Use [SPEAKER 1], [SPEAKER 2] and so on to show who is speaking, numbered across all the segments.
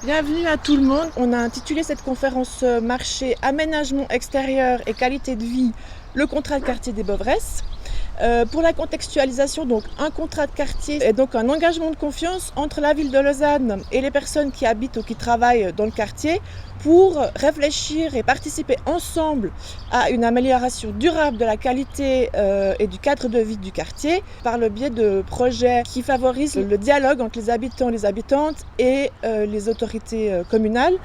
[SPEAKER 1] Bienvenue à tout le monde. On a intitulé cette conférence marché Aménagement extérieur et qualité de vie, le contrat de quartier des Boveresses. Pour la contextualisation, donc un contrat de quartier est donc un engagement de confiance entre la ville de Lausanne et les personnes qui habitent ou qui travaillent dans le quartier pour réfléchir et participer ensemble à une amélioration durable de la qualité et du cadre de vie du quartier par le biais de projets qui favorisent le dialogue entre les habitants et les habitantes et les autorités communales.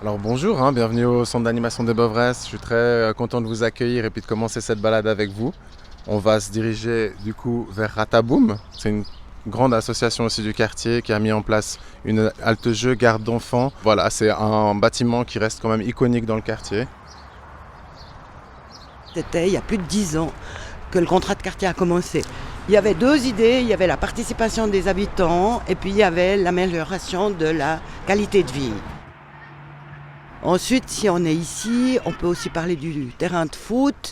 [SPEAKER 2] Alors bonjour, bienvenue au centre d'animation des Boveresses. Je suis très content de vous accueillir et puis de commencer cette balade avec vous. On va se diriger du coup vers Rataboum. C'est une grande association aussi du quartier qui a mis en place une halte-jeu garde d'enfants. Voilà, c'est un bâtiment qui reste quand même iconique dans le quartier.
[SPEAKER 3] C'était il y a plus de 10 ans que le contrat de quartier a commencé. Il y avait deux idées, il y avait la participation des habitants et puis il y avait l'amélioration de la qualité de vie. Ensuite, si on est ici, on peut aussi parler du terrain de foot.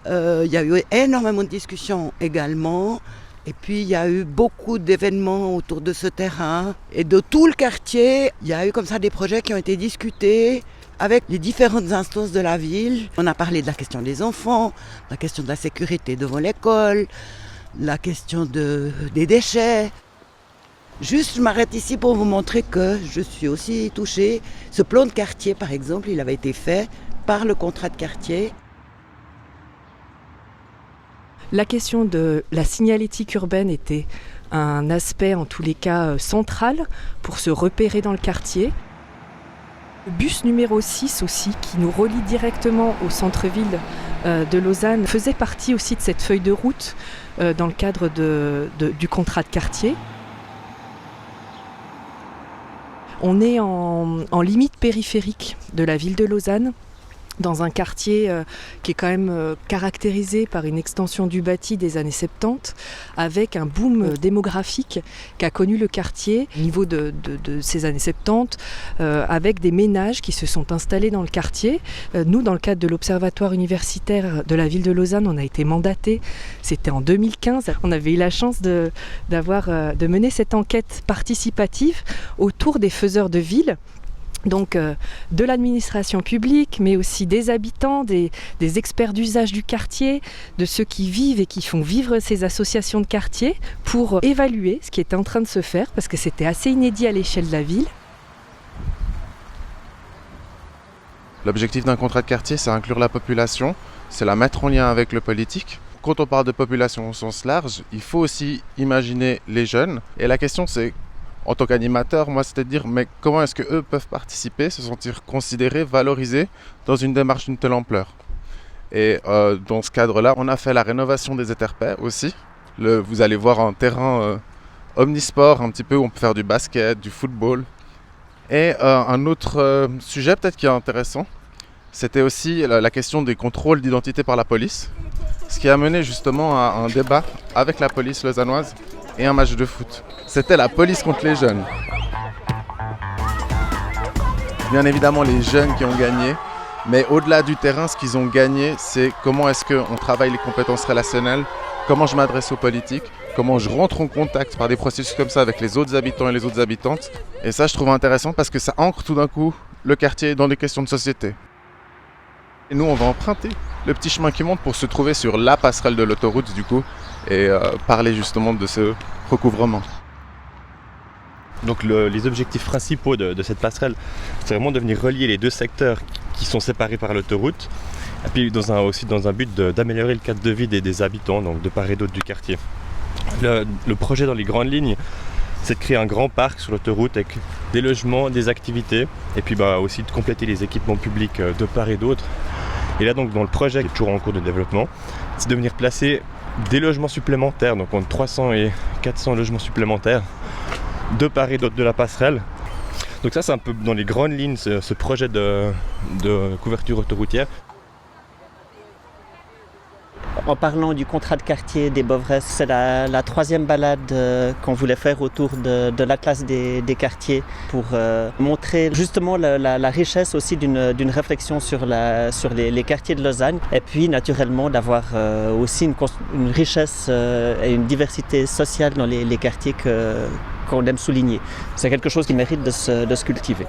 [SPEAKER 3] Il y a eu énormément de discussions également. Et puis, il y a eu beaucoup d'événements autour de ce terrain. Et de tout le quartier, il y a eu comme ça des projets qui ont été discutés avec les différentes instances de la ville. On a parlé de la question des enfants, la question de la sécurité devant l'école, la question des déchets. Juste, je m'arrête ici pour vous montrer que je suis aussi touchée. Ce plan de quartier, par exemple, il avait été fait par le contrat de quartier.
[SPEAKER 4] La question de la signalétique urbaine était un aspect, en tous les cas, central pour se repérer dans le quartier. Le bus numéro 6 aussi, qui nous relie directement au centre-ville de Lausanne, faisait partie aussi de cette feuille de route dans le cadre du contrat de quartier. On est en limite périphérique de la ville de Lausanne, dans un quartier qui est quand même caractérisé par une extension du bâti des années 70, avec un boom démographique qu'a connu le quartier au niveau de ces années 70, avec des ménages qui se sont installés dans le quartier. Nous, dans le cadre de l'Observatoire universitaire de la ville de Lausanne, on a été mandatés, c'était en 2015. On avait eu la chance de mener cette enquête participative autour des faiseurs de ville. Donc de l'administration publique, mais aussi des habitants, des experts d'usage du quartier, de ceux qui vivent et qui font vivre ces associations de quartier pour évaluer ce qui était en train de se faire, parce que c'était assez inédit à l'échelle de la ville.
[SPEAKER 2] L'objectif d'un contrat de quartier, c'est inclure la population, c'est la mettre en lien avec le politique. Quand on parle de population au sens large, il faut aussi imaginer les jeunes. Et la question c'est, en tant qu'animateur, moi, c'est de dire mais comment est-ce qu'eux peuvent participer, se sentir considérés, valorisés dans une démarche d'une telle ampleur. Et dans ce cadre-là, on a fait la rénovation des éterpais aussi. Vous allez voir un terrain omnisport, un petit peu où on peut faire du basket, du football. Et un autre sujet peut-être qui est intéressant, c'était aussi la question des contrôles d'identité par la police, ce qui a mené justement à un débat avec la police lausannoise et un match de foot. C'était la police contre les jeunes. Bien évidemment, les jeunes qui ont gagné, mais au-delà du terrain, ce qu'ils ont gagné, c'est comment est-ce qu'on travaille les compétences relationnelles, comment je m'adresse aux politiques, comment je rentre en contact par des processus comme ça avec les autres habitants et les autres habitantes. Et ça, je trouve intéressant parce que ça ancre tout d'un coup le quartier dans des questions de société. Et nous, on va emprunter le petit chemin qui monte pour se trouver sur la passerelle de l'autoroute, du coup, et parler justement de ce recouvrement.
[SPEAKER 5] Donc les objectifs principaux de cette passerelle, c'est vraiment de venir relier les deux secteurs qui sont séparés par l'autoroute, et puis aussi dans un but d'améliorer le cadre de vie des habitants, donc de part et d'autre du quartier. Le projet dans les grandes lignes, c'est de créer un grand parc sur l'autoroute avec des logements, des activités, et puis aussi de compléter les équipements publics de part et d'autre. Et là donc dans le projet qui est toujours en cours de développement, c'est de venir placer des logements supplémentaires, donc entre 300 et 400 logements supplémentaires de part et d'autre de la passerelle. Donc ça c'est un peu dans les grandes lignes ce projet de couverture autoroutière.
[SPEAKER 6] En parlant du contrat de quartier des Boveresses, c'est la troisième balade qu'on voulait faire autour de la classe des quartiers pour montrer justement la richesse aussi d'une réflexion sur les quartiers de Lausanne et puis naturellement d'avoir aussi une richesse et une diversité sociale dans les quartiers qu'on aime souligner. C'est quelque chose qui mérite de se cultiver.